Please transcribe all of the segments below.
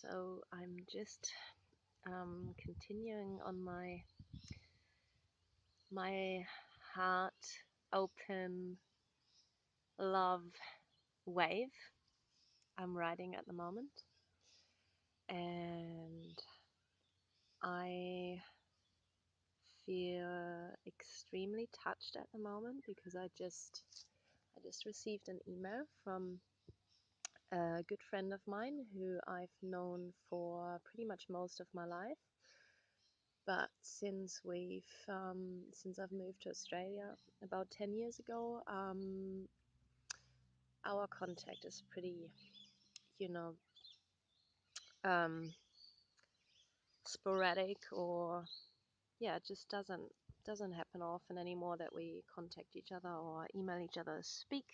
So I'm just continuing on my heart open love wave I'm riding at the moment, and I feel extremely touched at the moment because I just received an email from a good friend of mine who I've known for pretty much most of my life. But since I've moved to Australia about 10 years ago, our contact is pretty, you know, um, sporadic, or yeah, it just doesn't happen often anymore that we contact each other or email each other, speak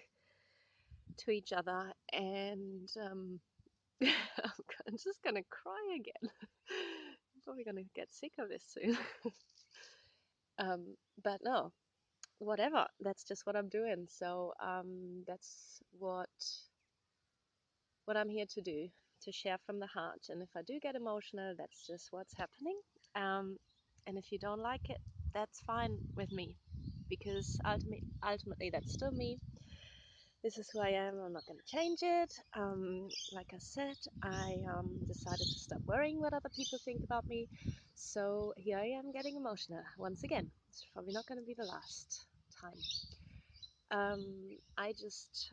to each other, and I'm just gonna cry again. I'm probably gonna get sick of this soon. But no, whatever. That's just what I'm doing. So that's what I'm here to do, to share from the heart. And if I do get emotional, that's just what's happening. And if you don't like it, that's fine with me, because ultimately that's still me. This is who I am. I'm not going to change it. Like I said, I decided to stop worrying what other people think about me. So here I am getting emotional once again. It's probably not going to be the last time. I just,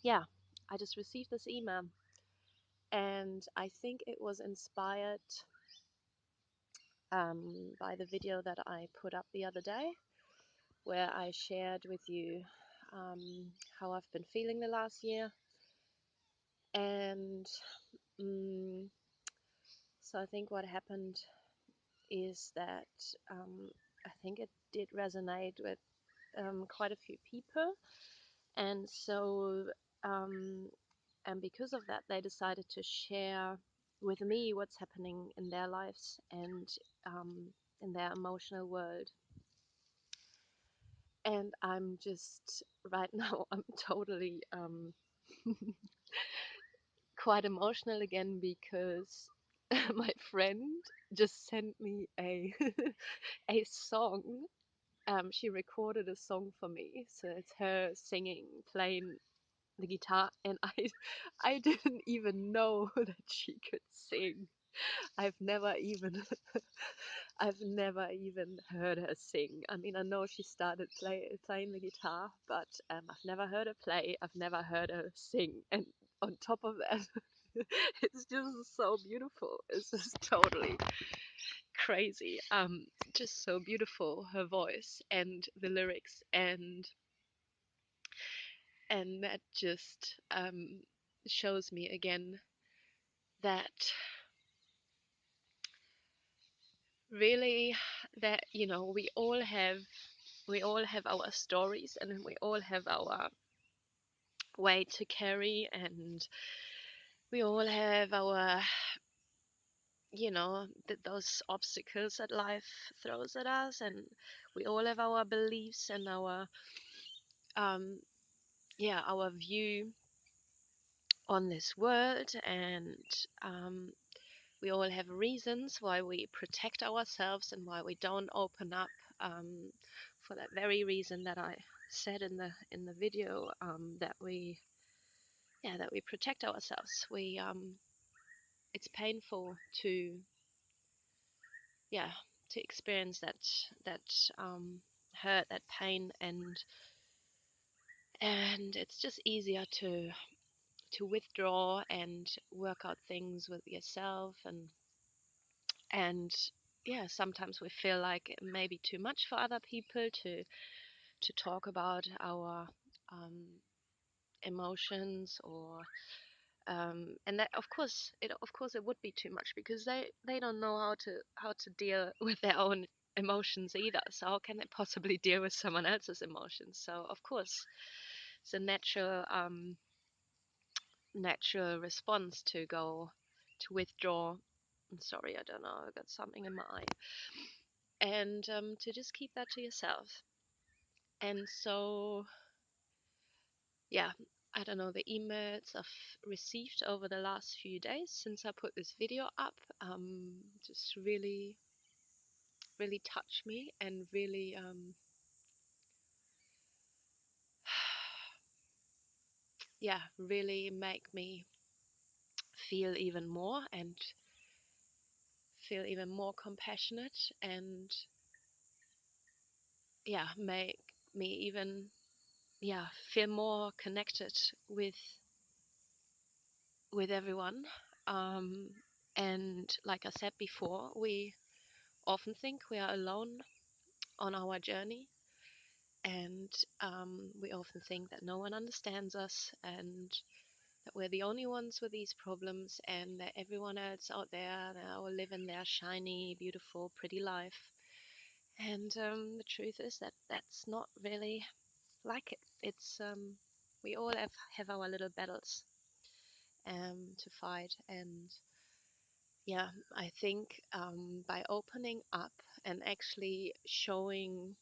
yeah, I just received this email, and I think it was inspired by the video that I put up the other day, where I shared with you how I've been feeling the last year. And um, so I think what happened is that I think it did resonate with quite a few people. And so, and because of that, they decided to share with me what's happening in their lives and in their emotional world. And I'm just, right now, I'm totally quite emotional again, because my friend just sent me a a song. She recorded a song for me, so it's her singing, playing the guitar, and I didn't even know that she could sing. I've never even I've never even heard her sing. I mean, I know she started playing the guitar, but I've never heard her play. I've never heard her sing, and on top of that, it's just so beautiful. It's just totally crazy. Just so beautiful, her voice and the lyrics, and that just shows me again that really, that we all have our stories, and we all have our way to carry, and we all have our those obstacles that life throws at us, and we all have our beliefs and um our view on this world, and um we all have reasons why we protect ourselves and why we don't open up, for that very reason that I said in the video, that we protect ourselves. We It's painful to yeah to experience that hurt, that pain, and it's just easier to withdraw and work out things with yourself, and sometimes we feel like it may be too much for other people to talk about our um, emotions, or and that of course it would be too much, because they don't know how to deal with their own emotions either. So how can they possibly deal with someone else's emotions? So of course it's a natural response to withdraw. I'm sorry, I don't know, I got something in my eye. And to just keep that to yourself. And so, yeah, I don't know, the emails I've received over the last few days since I put this video up, just really, really touch me and really, yeah, really make me feel even more and feel even more compassionate, and yeah, make me even, yeah, feel more connected with everyone. Um, and like I said before, we often think we are alone on our journey, and we often think that no one understands us, and that we're the only ones with these problems, and that everyone else out there, they're all living their shiny, beautiful, pretty life. And the truth is that that's not really like it. It's we all have our little battles to fight, and yeah, I think by opening up and actually showing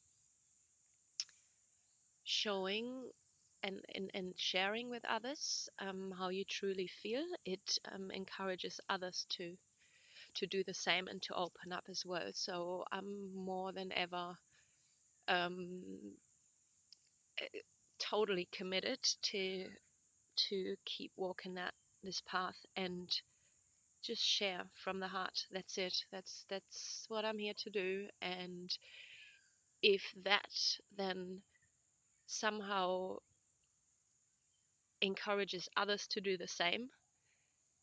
and sharing with others how you truly feel, it encourages others to do the same and to open up as well. So I'm more than ever um, eh, totally committed to keep walking this path and just share from the heart. That's it. That's what I'm here to do. And if that then somehow encourages others to do the same,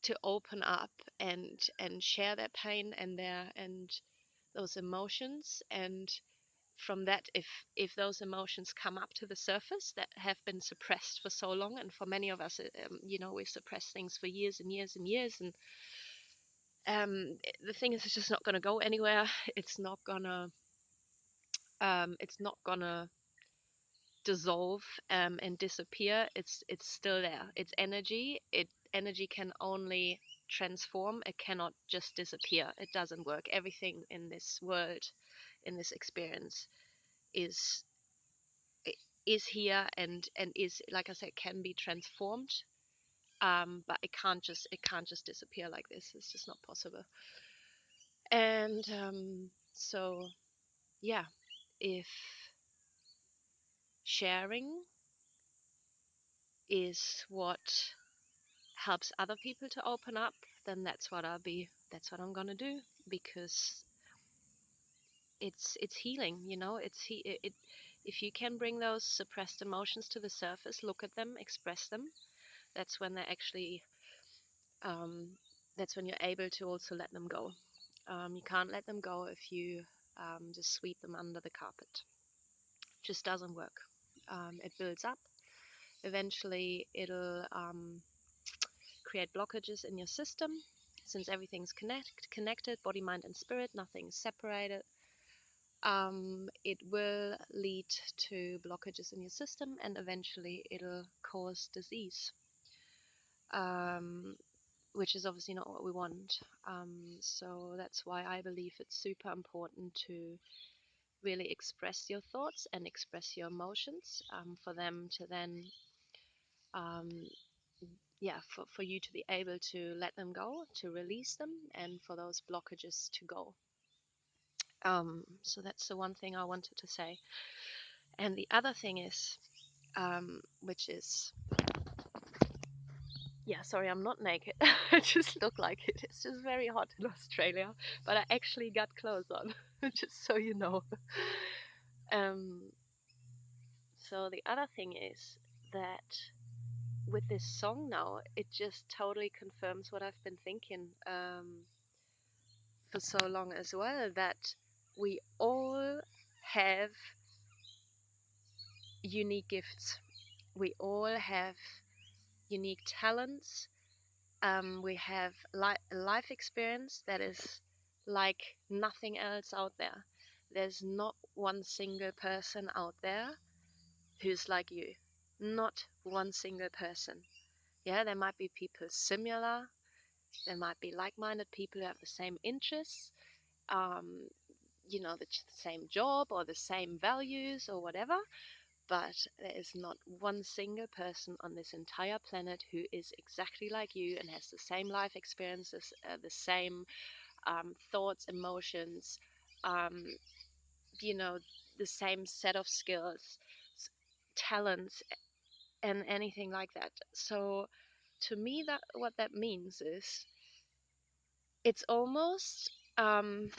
to open up and share their pain and those emotions, and from that, if those emotions come up to the surface that have been suppressed for so long, and for many of us, we've suppressed things for years and years and years, and the thing is, it's just not going to go anywhere. It's not gonna dissolve and disappear. It's still there. It's energy. Energy can only transform. It cannot just disappear. It doesn't work. Everything in this world, in this experience, is is here, and is, like I said, can be transformed. But it can't just disappear like this. It's just not possible. And so yeah, if sharing is what helps other people to open up, then that's what I'm gonna do, because it's healing, if you can bring those suppressed emotions to the surface, look at them, express them, that's when they're actually um, that's when you're able to also let them go. You can't let them go if you just sweep them under the carpet. It just doesn't work. It builds up. Eventually, it'll create blockages in your system, since everything's connected, body, mind, and spirit. Nothing's separated. It will lead to blockages in your system, and eventually it'll cause disease, um, which is obviously not what we want. So that's why I believe it's super important to really express your thoughts and express your emotions, for them to then um, yeah, for you to be able to let them go, to release them, and for those blockages to go. So that's the one thing I wanted to say. And the other thing is, which is, yeah, sorry, I'm not naked. I just look like it. It's just very hot in Australia, but I actually got clothes on, just so you know. Um, so the other thing is that with this song now, it just totally confirms what I've been thinking for so long as well, that we all have unique gifts. We all have unique talents. We have life experience that is like nothing else out there. There's not one single person out there who's like you. Not one single person. Yeah, there might be people similar. There might be like-minded people who have the same interests, the same job or the same values or whatever. but there is not one single person on this entire planet who is exactly like you and has the same life experiences, the same thoughts, emotions, um, you know, the same set of skills, talents, and anything like that. So to me, that what that means is it's almost um,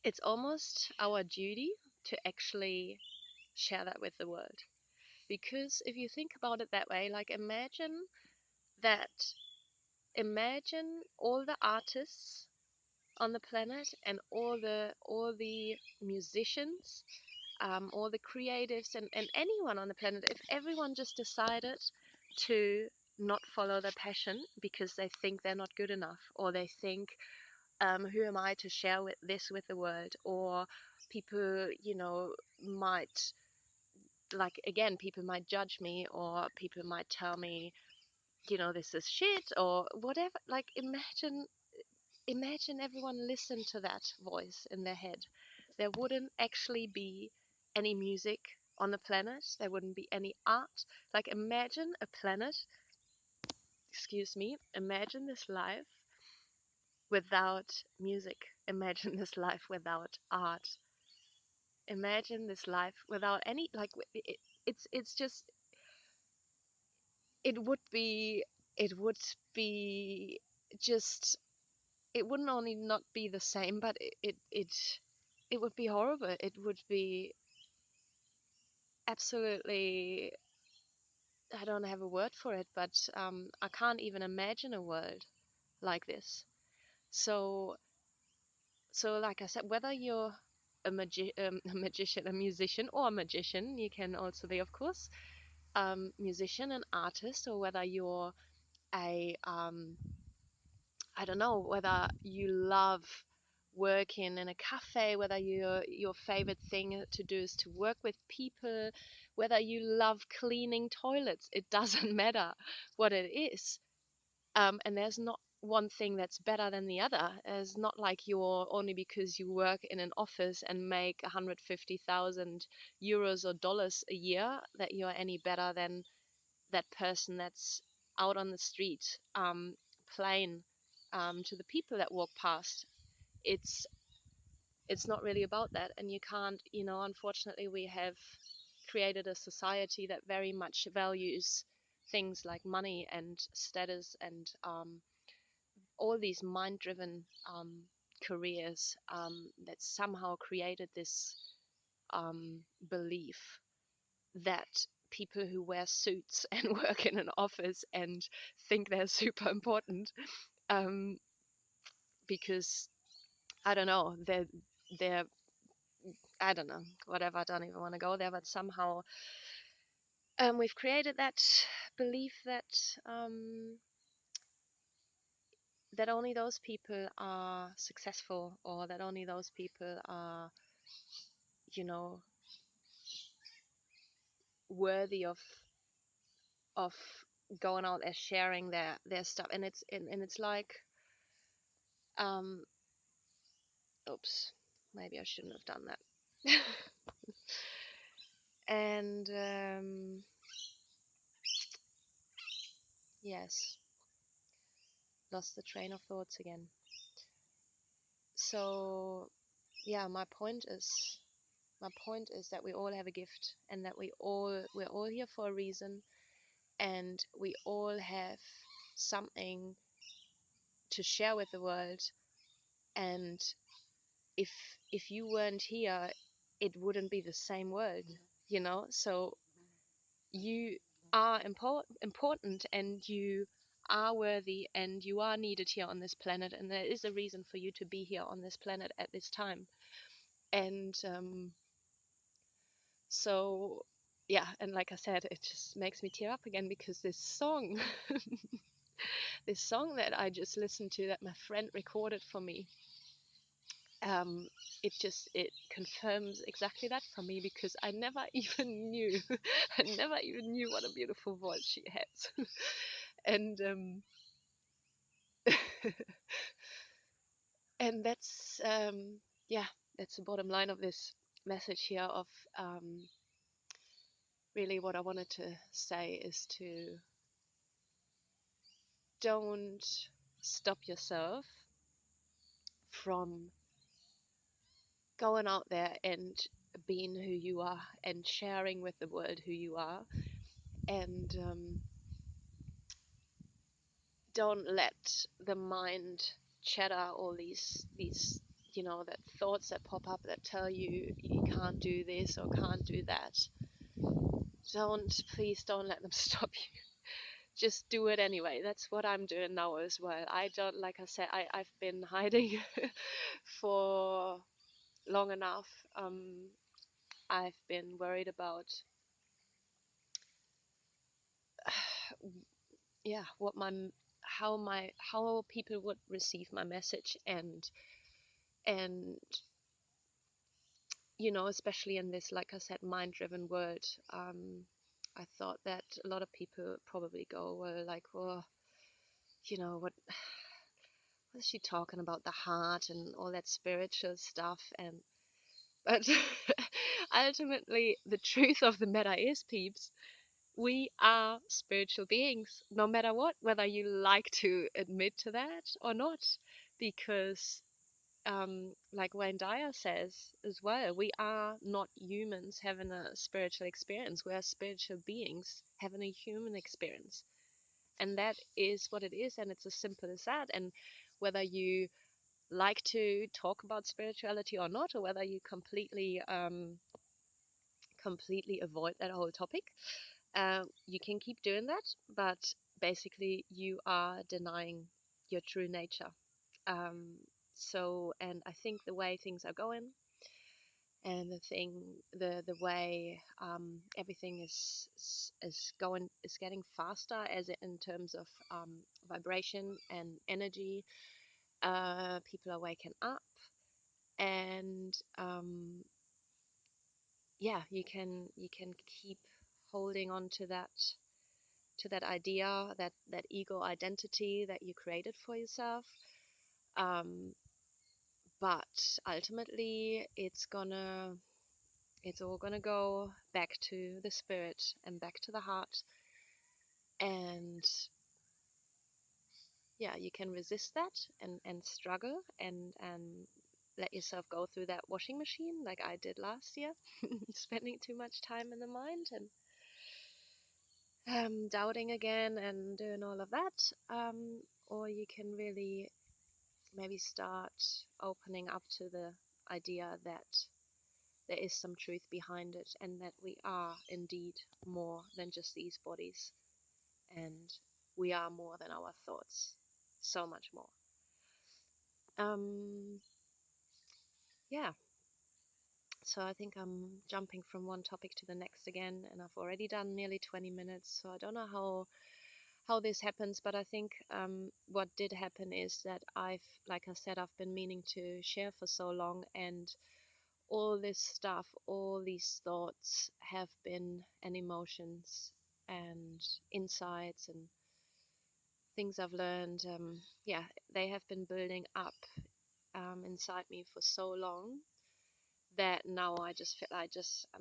it's almost our duty to actually share that with the world. Because if you think about it that way, like that imagine all the artists on the planet and all the musicians, all the creatives, and anyone on the planet, if everyone just decided to not follow their passion because they think they're not good enough, or they think, who am I to share this with the world, or people, might, like, again, people might judge me, or people might tell me, this is shit, or whatever. Like, imagine everyone listened to that voice in their head. There wouldn't actually be any music on the planet. There wouldn't be any art. Like, imagine a planet, excuse me, imagine this life without music. Imagine this life without art. Imagine this life without any, like, it's just, it would be, it would be just, it wouldn't only not be the same, but it would be horrible. It would be absolutely, I don't have a word for it, but I can't even imagine a world like this. So, like I said, whether you're a magician, a musician, or a magician, you can also be, of course, musician and artist, or whether you're a I don't know, whether you love working in a cafe, whether your favorite thing to do is to work with people, whether you love cleaning toilets, it doesn't matter what it is. And there's not one thing that's better than the other. It's not like you're only because you work in an office and make 150,000 euros or dollars a year that you're any better than that person that's out on the street, playing, to the people that walk past. It's it's not really about that, and you can't. Unfortunately, we have created a society that very much values things like money and status, and all these mind-driven careers, that somehow created this belief that people who wear suits and work in an office and think they're super important, um, because I don't know, they're I don't know, whatever. I don't even want to go there, but somehow, we've created that belief that, that only those people are successful, or that only those people are, you know, worthy of going out and sharing their stuff. And it's like, um oops, maybe I shouldn't have done that. And yes, lost the train of thoughts again. So yeah, my point is that we all have a gift, and that we're all here for a reason, and we all have something to share with the world. And if if you weren't here, it wouldn't be the same world. So you are important, and you are worthy, and you are needed here on this planet, and there is a reason for you to be here on this planet at this time. And so yeah, and like I said, it just makes me tear up again, because this song this song that I just listened to, that my friend recorded for me, um it confirms exactly that for me, because I never even knew I never even knew what a beautiful voice she has. And and that's, yeah, that's the bottom line of this message here, of, um really what I wanted to say is to don't stop yourself from going out there and being who you are and sharing with the world who you are, and don't let the mind chatter all these that thoughts that pop up that tell you you can't do this or can't do that. Please don't let them stop you. Just do it anyway. That's what I'm doing now as well. I don't, like I said, I've been hiding for long enough. I've been worried about yeah, what how people would receive my message, and especially in this, like I said, mind driven world. I thought that a lot of people probably go, well, like, well, what is she talking about, the heart and all that spiritual stuff? And but ultimately the truth of the matter is, peeps, we are spiritual beings, no matter what, whether you like to admit to that or not. Because like Wayne Dyer says as well, we are not humans having a spiritual experience. We are spiritual beings having a human experience. And that is what it is, and it's as simple as that. And whether you like to talk about spirituality or not, or whether you completely avoid that whole topic, you can keep doing that, but basically you are denying your true nature. Um, and I think the way things are going, and the way everything is getting faster as in terms of vibration and energy. People are waking up, and yeah, you can keep holding on to that idea, that ego identity that you created for yourself. Um, but ultimately, it's all gonna go back to the spirit and back to the heart. And yeah, you can resist that and struggle and let yourself go through that washing machine like I did last year, spending too much time in the mind and doubting again and doing all of that. Or you can really maybe start opening up to the idea that there is some truth behind it, and that we are indeed more than just these bodies, and we are more than our thoughts, so much more. Um, yeah, so I think I'm jumping from one topic to the next again, and I've already done nearly 20 minutes, so I don't know how this happens, but I think what did happen is that like I said, I've been meaning to share for so long, and all this stuff, all these thoughts have been, and emotions and insights and things I've learned, yeah, they have been building up inside me for so long that now I just feel I'm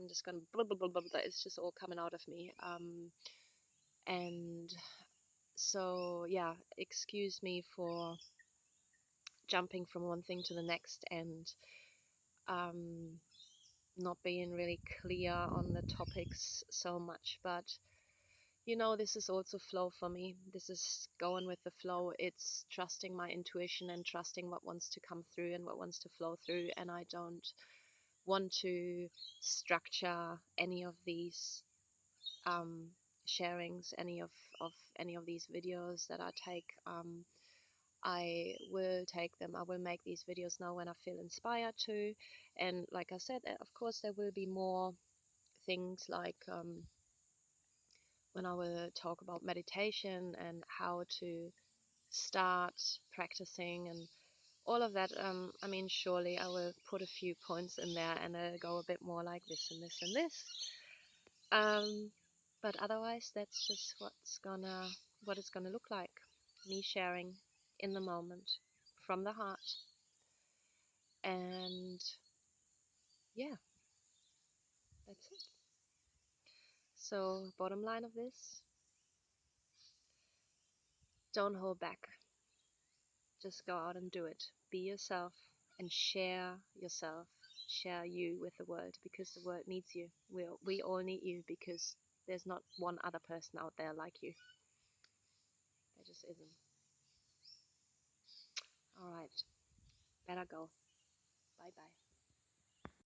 just gonna blah blah blah blah, blah. It's just all coming out of me. And so yeah, excuse me for jumping from one thing to the next and um, not being really clear on the topics so much, but this is also flow for me. This is going with the flow. It's trusting my intuition and trusting what wants to come through and what wants to flow through. And I don't want to structure any of these um, sharings, of any of these videos that I take. I will take them. I will make these videos now when I feel inspired to. And like I said, of course, there will be more things like when I will talk about meditation and how to start practicing and all of that. I mean, surely I will put a few points in there and it'll go a bit more like this and this and this. But otherwise, that's just what it's gonna look like. Me sharing in the moment from the heart. And yeah, that's it. So, bottom line of this, don't hold back. Just go out and do it. Be yourself and share yourself. Share you with the world because the world needs you. We all need you because there's not one other person out there like you. There just isn't. All right. Better go. Bye bye.